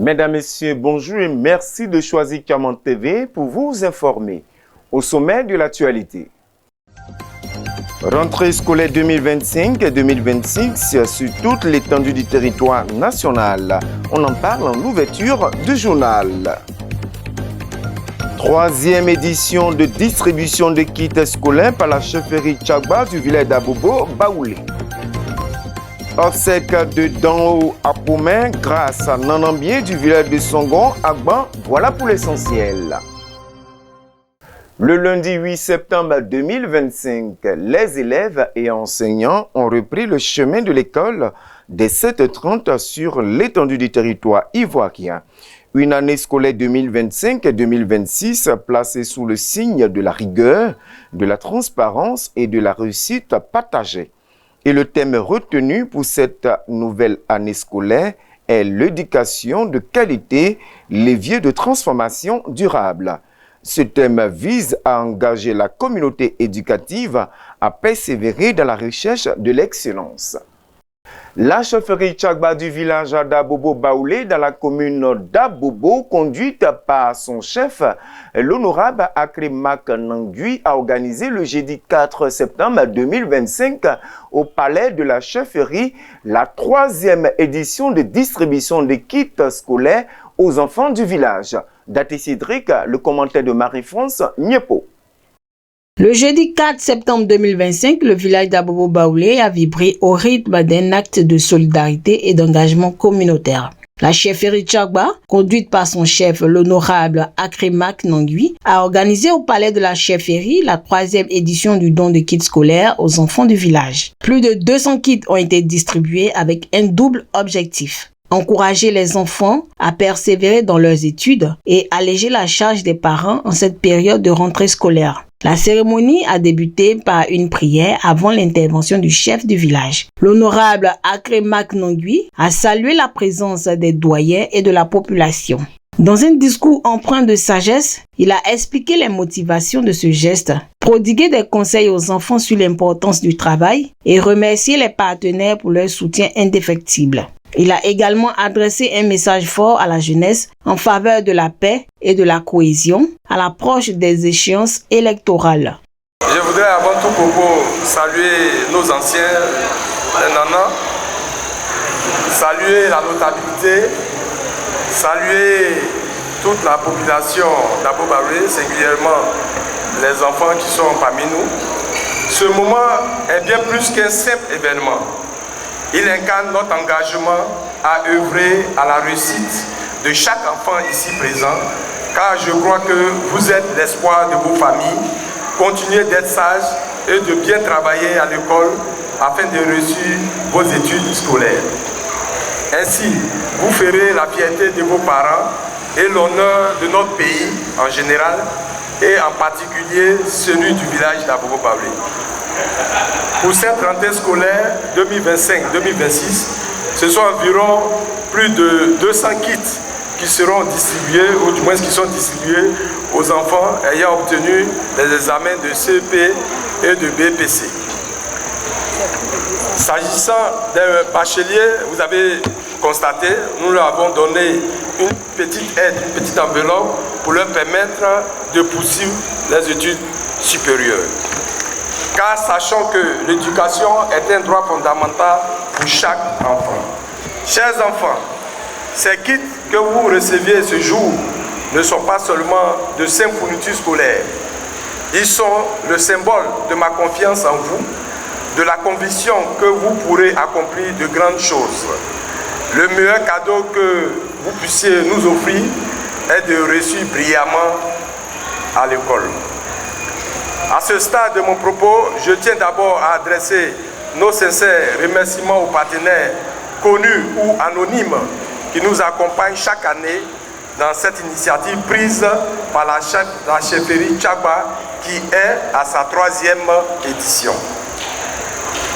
Mesdames, Messieurs, bonjour et merci de choisir Kaman TV pour vous informer. Au sommet de l'actualité. Rentrée scolaire 2025-2026 sur toute l'étendue du territoire national. On en parle en ouverture du journal. Troisième édition de distribution de kits scolaires par la chefferie Tchagba du village d'Abobo, Baoulé. Obsèque de Danho à Pomain grâce à Nanambier du village de Songon, Agban. Voilà pour l'essentiel. Le lundi 8 septembre 2025, les élèves et enseignants ont repris le chemin de l'école dès 7h30 sur l'étendue du territoire ivoirien. Une année scolaire 2025-2026 placée sous le signe de la rigueur, de la transparence et de la réussite partagée. Et le thème retenu pour cette nouvelle année scolaire est l'éducation de qualité, levier de transformation durable. Ce thème vise à engager la communauté éducative à persévérer dans la recherche de l'excellence. La chefferie Tchagba du village d'Abobo Baoulé dans la commune d'Abobo, conduite par son chef, l'honorable Akremak Nangui, a organisé le jeudi 4 septembre 2025 au palais de la chefferie la troisième édition de distribution des kits scolaires aux enfants du village. Dati Cédric, le commentaire de Marie-France Miepo. Le jeudi 4 septembre 2025, le village d'Abobo Baoulé a vibré au rythme d'un acte de solidarité et d'engagement communautaire. La chefferie Tchagba, conduite par son chef, l'honorable Akremak Nangui, a organisé au palais de la chefferie la troisième édition du don de kits scolaires aux enfants du village. Plus de 200 kits ont été distribués avec un double objectif: encourager les enfants à persévérer dans leurs études et alléger la charge des parents en cette période de rentrée scolaire. La cérémonie a débuté par une prière avant l'intervention du chef du village. L'honorable Akremak Nangui a salué la présence des doyens et de la population. Dans un discours empreint de sagesse, il a expliqué les motivations de ce geste, prodigué des conseils aux enfants sur l'importance du travail et remercié les partenaires pour leur soutien indéfectible. Il a également adressé un message fort à la jeunesse en faveur de la paix et de la cohésion à l'approche des échéances électorales. Je voudrais avant tout propos saluer nos anciens, les nanas, saluer la notabilité, saluer toute la population d'Abobo Baoulé, singulièrement les enfants qui sont parmi nous. Ce moment est bien plus qu'un simple événement. Il incarne notre engagement à œuvrer à la réussite de chaque enfant ici présent, car je crois que vous êtes l'espoir de vos familles. Continuez d'être sages et de bien travailler à l'école afin de réussir vos études scolaires. Ainsi, vous ferez la fierté de vos parents et l'honneur de notre pays en général et en particulier celui du village d'Abobo Baoulé. Pour cette rentrée scolaire 2025-2026, ce sont environ plus de 200 kits qui seront distribués, ou du moins qui sont distribués aux enfants ayant obtenu les examens de CEP et de BPC. S'agissant des bacheliers, vous avez constaté, nous leur avons donné une petite aide, une petite enveloppe pour leur permettre de poursuivre les études supérieures. Car sachant que l'éducation est un droit fondamental pour chaque enfant. Chers enfants, ces kits que vous receviez ce jour ne sont pas seulement de simples fournitures scolaires. Ils sont le symbole de ma confiance en vous, de la conviction que vous pourrez accomplir de grandes choses. Le meilleur cadeau que vous puissiez nous offrir est de réussir brillamment à l'école. À ce stade de mon propos, je tiens d'abord à adresser nos sincères remerciements aux partenaires connus ou anonymes qui nous accompagnent chaque année dans cette initiative prise par la chefferie Tchagba qui est à sa troisième édition.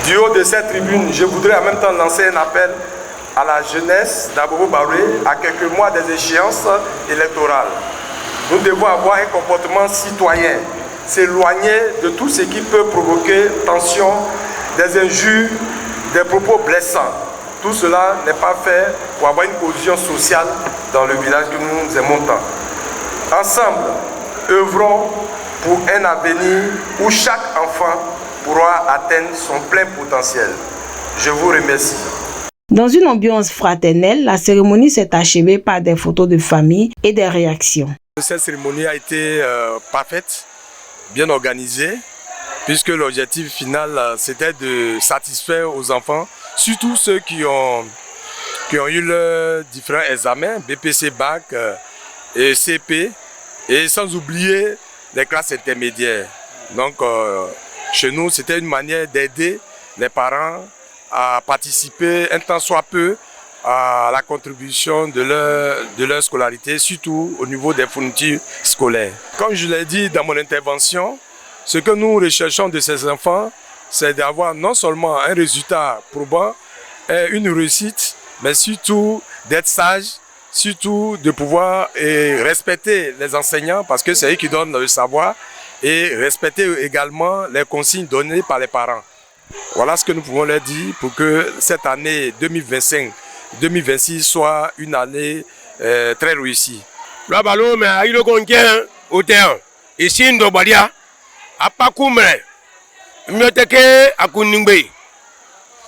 Du haut de cette tribune, je voudrais en même temps lancer un appel à la jeunesse d'Abobo Baoulé à quelques mois des échéances électorales. Nous devons avoir un comportement citoyen, s'éloigner de tout ce qui peut provoquer tension, des injures, des propos blessants. tout cela n'est pas fait pour avoir une cohésion sociale dans le village que nous aimons tant. Ensemble, œuvrons pour un avenir où chaque enfant pourra atteindre son plein potentiel. Je vous remercie. Dans une ambiance fraternelle, la cérémonie s'est achevée par des photos de famille et des réactions. Cette cérémonie a été parfaite, bien organisée, puisque l'objectif final, c'était de satisfaire aux enfants, surtout ceux qui ont eu leurs différents examens, BPC, Bac et CP, et sans oublier les classes intermédiaires. Donc, chez nous, c'était une manière d'aider les parents à participer un tant soit peu à la contribution de leur scolarité, surtout au niveau des fournitures scolaires. Comme je l'ai dit dans mon intervention, ce que nous recherchons de ces enfants, c'est d'avoir non seulement un résultat probant, une réussite, mais surtout d'être sages, surtout de pouvoir respecter les enseignants parce que c'est eux qui donnent le savoir et respecter également les consignes données par les parents. Voilà ce que nous pouvons leur dire pour que cette année 2025-2026 soit une année très réussie. Apakumre myoteke akuningbe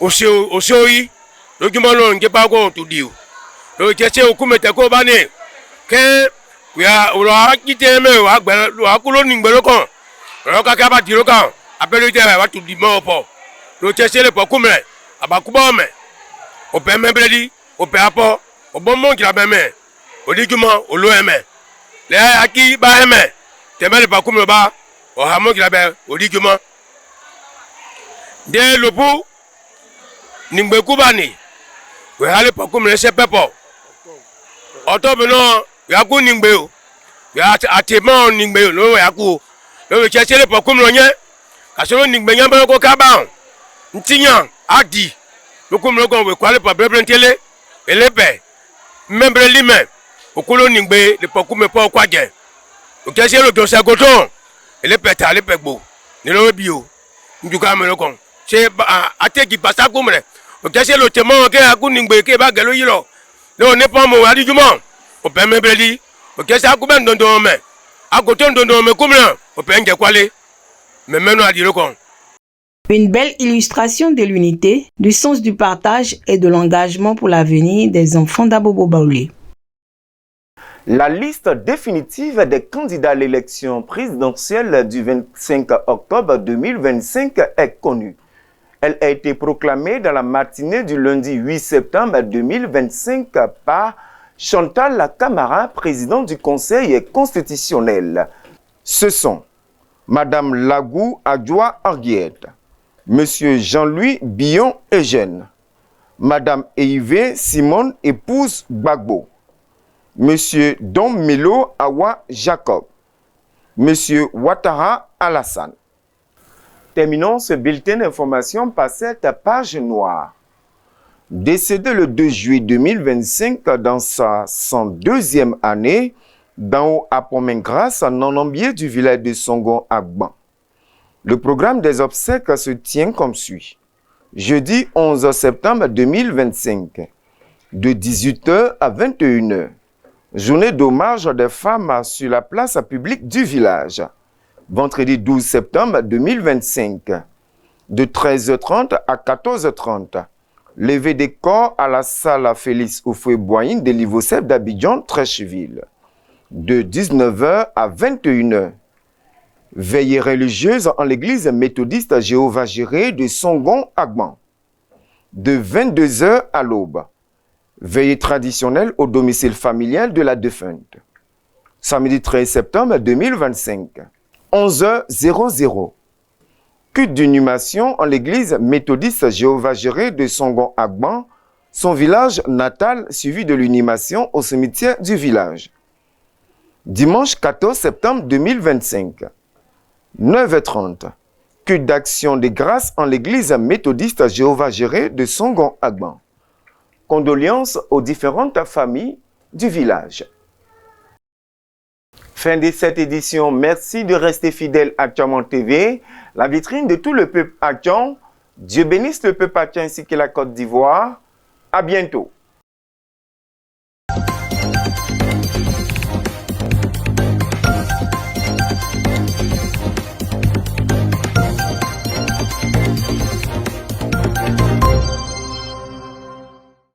osoi lojumalo ngepago tudiu lo cheche okumete ko bani ke ya lo akite me wa gbe lo akulo ningbe lo kan lo ka ka ba diro kan apelo je wa tudi mo po lo cheche le pokumre abakubo me ope membredi ope apo obomo kira be me odijumo olo eme le aki ba eme temele pokumre ba ohamo kilabe odiguma de lobu ningbe kubani we hale pakumre se pepo otobino yaku ningbe o ya atimo ningbe lo yaku lo chechele pakumre nye kasoro ningbe nyamba ko kaba ntinya adi lokumre ko we kwale pa brebrentele elepe membre lime okulo ningbe le pakumre po kwaje o chechele do sagoton ele peta ele pegbo ni lo bio njuka me lokon se ategi pasaku mre o kese lo temo ke akuningbe ke ba gelo yiro le ne pomo adijumo o pe mebreli o kese akuben dondo me agoton dondo me kumra o pe nge kwale me meno adi lokon. Une belle illustration de l'unité, du sens du partage et de l'engagement pour l'avenir des enfants d'Abobo Baoulé. La liste définitive des candidats à l'élection présidentielle du 25 octobre 2025 est connue. Elle a été proclamée dans la matinée du lundi 8 septembre 2025 par Chantal Camara, présidente du Conseil constitutionnel. Ce sont Madame Lagou Adjoua Arguiette, Monsieur Jean-Louis Billon Eugène, Madame Eivé Simone épouse Gbagbo, Monsieur Don Melo Awa Jacob, Monsieur Ouattara Alassane. Terminons ce bulletin d'information par cette page noire. Décédé le 2 juillet 2025 dans sa 102e année, d'en haut à Pomain-Grâce, en Nanambier du village de Songon Agban. Le programme des obsèques se tient comme suit. Jeudi 11 septembre 2025, de 18h à 21h. Journée d'hommage des femmes sur la place publique du village. Vendredi 12 septembre 2025, de 13h30 à 14h30. Levée des corps à la salle Félix Oufoué-Boyine de l'Ivocep d'Abidjan, Trècheville. De 19h à 21h. Veillée religieuse en l'église méthodiste Jéhovah Jireh de Songon Agban. De 22h à l'aube. Veillée traditionnelle au domicile familial de la défunte. Samedi 13 septembre 2025, 11h00. Culte d'inhumation en l'église méthodiste Jéhovah Jireh de Songon Agban, son village natal, suivi de l'inhumation au cimetière du village. Dimanche 14 septembre 2025, 9h30. Culte d'action de grâce en l'église méthodiste Jéhovah Jireh de Songon Agban. Condoléances aux différentes familles du village. Fin de cette édition. Merci de rester fidèle à Tchaman TV, la vitrine de tout le peuple haïtien. Dieu bénisse le peuple haïtien ainsi que la Côte d'Ivoire. À bientôt.